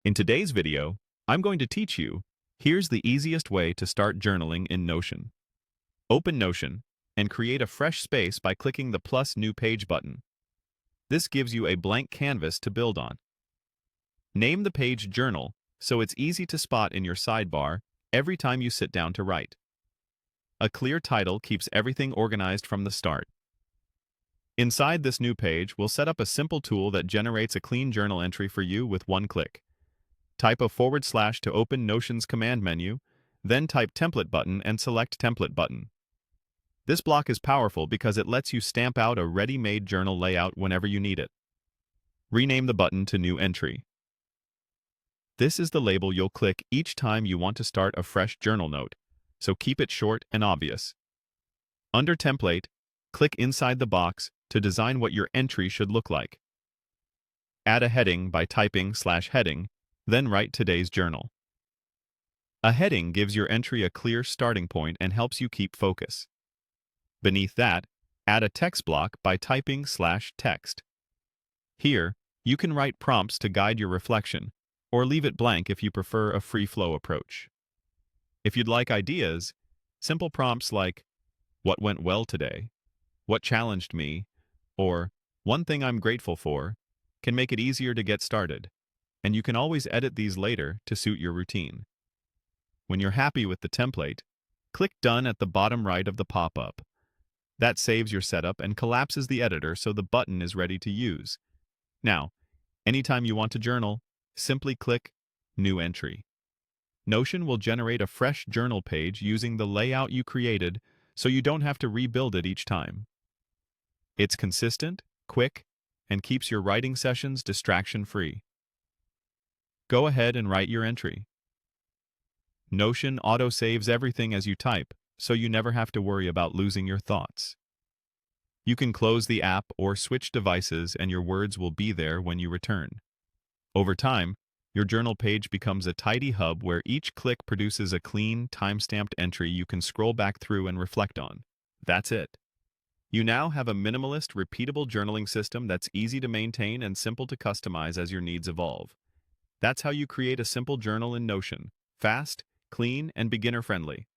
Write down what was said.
In today's video, I'm going to teach you, here's the easiest way to start journaling in Notion. Open Notion and create a fresh space by clicking the plus new page button. This gives you a blank canvas to build on. Name the page Journal so it's easy to spot in your sidebar every time you sit down to write. A clear title keeps everything organized from the start. Inside this new page, we'll set up a simple tool that generates a clean journal entry for you with one click. Type a / to open Notion's command menu, then type Template button and select Template button. This block is powerful because it lets you stamp out a ready-made journal layout whenever you need it. Rename the button to New Entry. This is the label you'll click each time you want to start a fresh journal note, so keep it short and obvious. Under Template, click inside the box to design what your entry should look like. Add a heading by typing /heading, then write today's journal. A heading gives your entry a clear starting point and helps you keep focus. Beneath that, add a text block by typing /text. Here, you can write prompts to guide your reflection, or leave it blank if you prefer a free-flow approach. If you'd like ideas, simple prompts like, "What went well today?" "What challenged me?" or "One thing I'm grateful for," can make it easier to get started, and you can always edit these later to suit your routine. When you're happy with the template, click Done at the bottom right of the pop-up. That saves your setup and collapses the editor so the button is ready to use. Now, anytime you want to journal, simply click New Entry. Notion will generate a fresh journal page using the layout you created, so you don't have to rebuild it each time. It's consistent, quick, and keeps your writing sessions distraction-free. Go ahead and write your entry. Notion auto-saves everything as you type, so you never have to worry about losing your thoughts. You can close the app or switch devices and your words will be there when you return. Over time, your journal page becomes a tidy hub where each click produces a clean, time-stamped entry you can scroll back through and reflect on. That's it. You now have a minimalist, repeatable journaling system that's easy to maintain and simple to customize as your needs evolve. That's how you create a simple journal in Notion: fast, clean, and beginner-friendly.